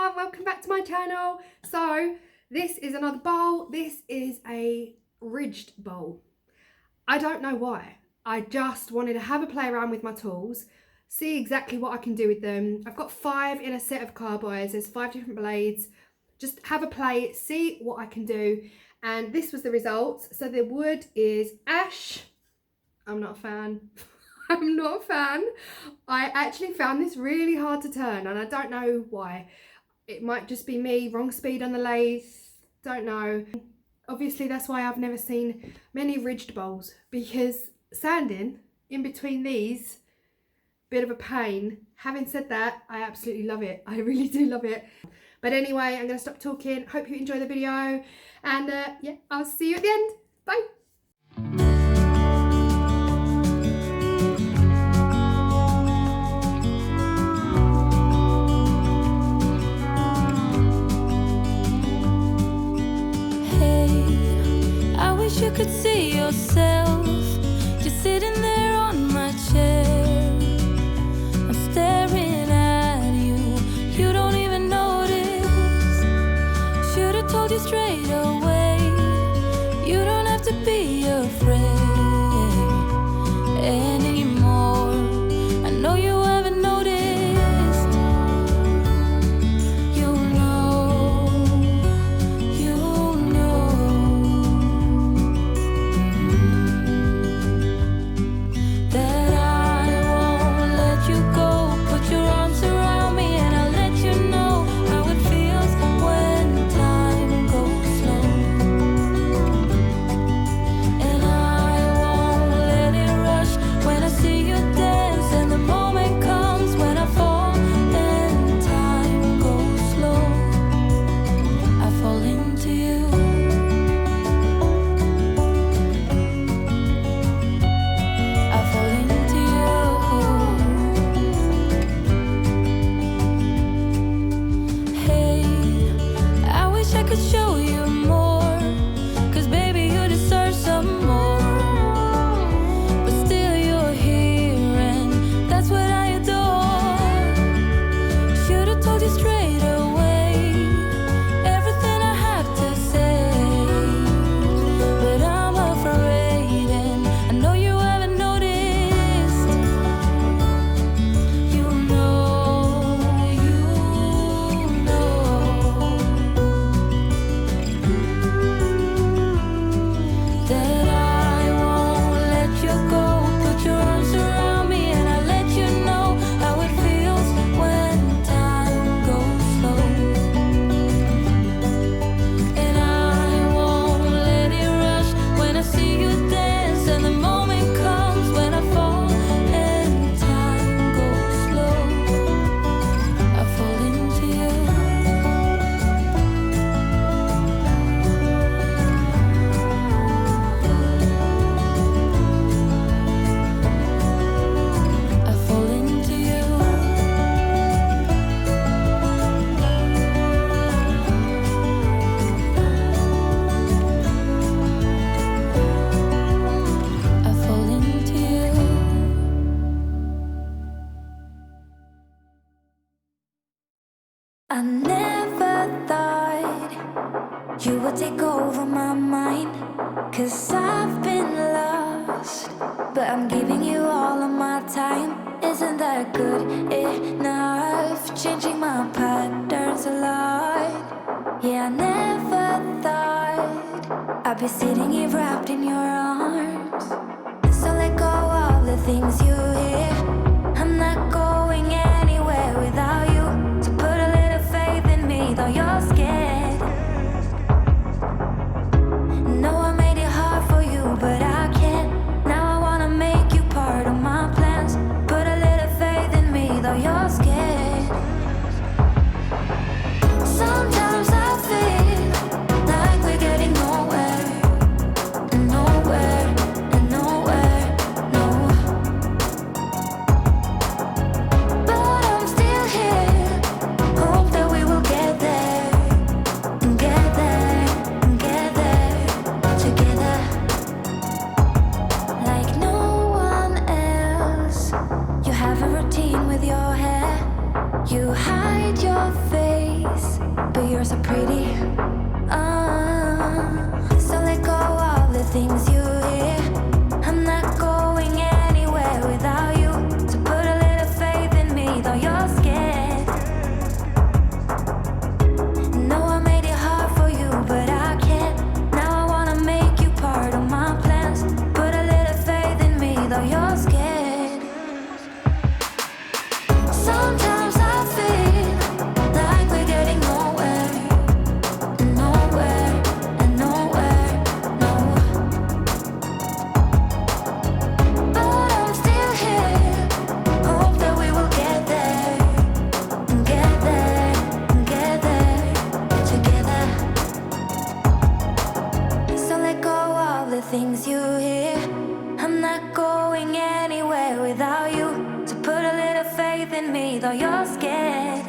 everyone, welcome back to my channel. So this is another bowl. This is a ridged bowl. I don't know why. I just wanted to have a play around with my tools, see exactly what I can do with them. I've got 5 in a set of carbides. There's 5 different blades. Just have a play, see what I can do. And this was the results. So the wood is ash. I'm not a fan. I'm not a fan. I actually found this really hard to turn and I don't know why. It might just be me, wrong speed on the lathe, don't know. Obviously that's why I've never seen many ridged bowls, because sanding in between these, bit of a pain. Having said that, I absolutely love it. I really do love it. But anyway, I'm going to stop talking. Hope you enjoy the video and yeah, I'll see you at the end. Bye. You could see yourself just sitting there on my chair. I'm staring at you, you don't even notice. Should've told you straight away, you don't have to be afraid anymore. I know you haven't noticed. I never thought you would take over my mind, 'cause I've been lost, but I'm giving you all of my time. Isn't that good enough? Changing my patterns a lot. Yeah, I never thought I'd be sitting here wrapped in your arms. So let go of the things you hear. I'm not going anywhere without you. So put a little faith in me, though you're scared. No, I made it hard for you, but I can't. Now I wanna make you part of my plans. Put a little faith in me, though you're scared. Sometimes I feel like we're getting nowhere, nowhere, and nowhere, no. you're so pretty. So let go of the things you hear. I'm not going anywhere without you. So put a little faith in me, though you're scared. No, I made it hard for you, but I can't. Now I wanna make you part of my plans. Put a little faith in me, though you're scared. Sometimes I feel like we're getting nowhere, nowhere, and nowhere, no. But I'm still here, hope that we will get there, and get there, and get there, together. So let go of the things you hear. I'm not going anywhere without you. So put a little faith in me, though you're scared.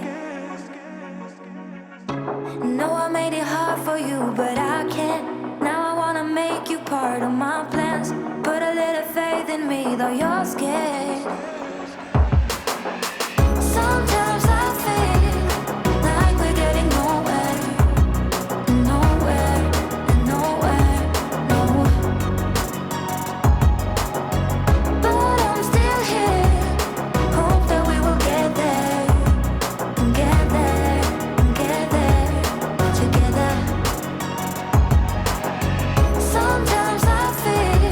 No, I made it hard for you, but I can't. Now I wanna make you part of my plans. Put a little faith in me, though you're scared. Sometimes I feel like we're getting nowhere, nowhere, and nowhere, no. But I'm still here, hope that we will get there, and get there, and get there, together. Sometimes I feel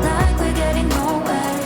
like we're getting nowhere,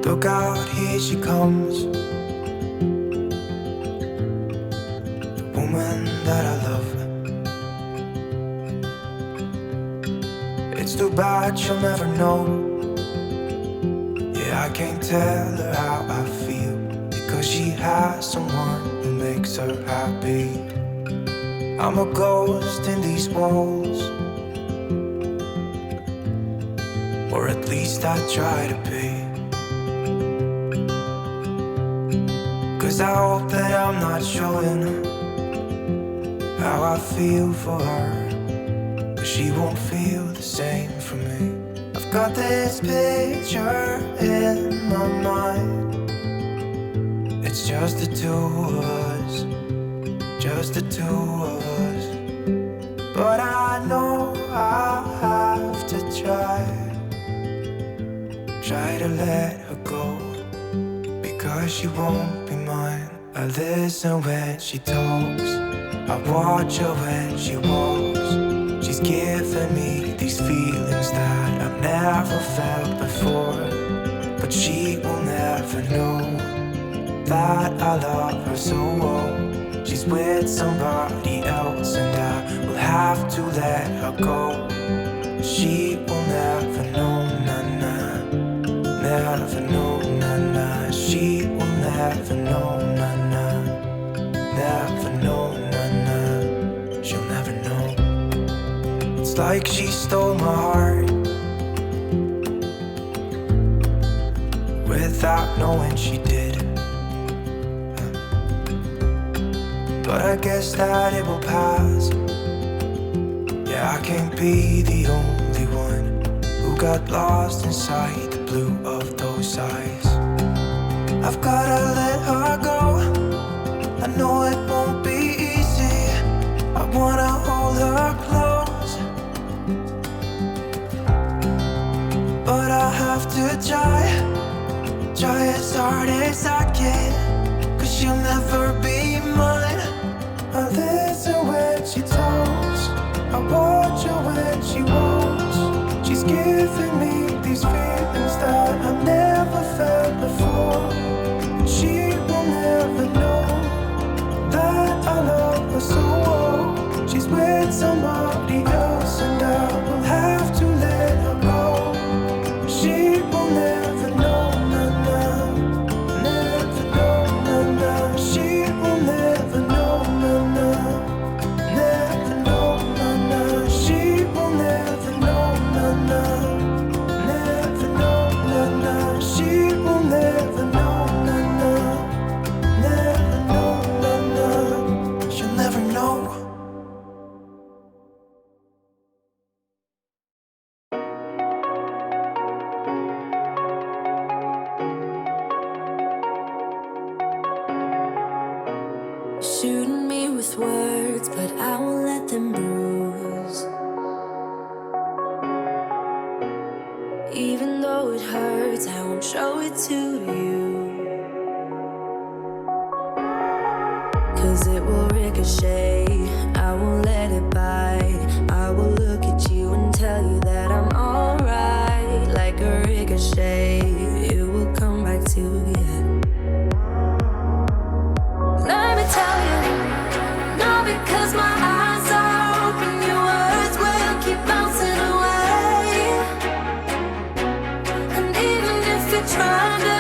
Look out, here she comes, the woman that I love. It's too bad she'll never know. Yeah, I can't tell her how I feel, because she has someone who makes her happy. I'm a ghost in these walls, or at least I try to be. 'Cause I hope that I'm not showing how I feel for her, but she won't feel the same for me. I've got this picture in my mind. It's just the two of us, just the two of us. But I know I have to try to let her go, because she won't be mine. I listen when she talks, I watch her when she walks. She's giving me these feelings that I've never felt before, but she will never know that I love her so well. She's with somebody else and I will have to let her go. She will never know, na-na, never know, na-na. She will never know, na-na, never know, na-na. She'll never know. It's like she stole my heart without knowing she did. But I guess that it will pass. Yeah, I can't be the only one who got lost inside the blue of those eyes. I've gotta let her go, I know it won't be easy. I wanna hold her close, but I have to try as hard as I can, 'cause she'll never be mine. I listen when she talks, I watch her when she walks. She's giving me these feelings that I've never felt before. She will never know that I love her so well. She's with somebody else and I will have to let her go. She will never know, na-na, never know, na-na. She will never know, na-na, never know, na-na. She will never know, na-na, never know, na-na. She will never know, na-na, never know, na-na. She'll never know. Shooting me with words, but I won't let them bruise. Even though it hurts, I won't show it to you, 'cause it will ricochet. I won't let it bite. I will look at you and tell you that I'm alright. Like a ricochet, it will come back to you. Let me tell you, not because my eyes are open, your words will keep bouncing away. And even if you're trying to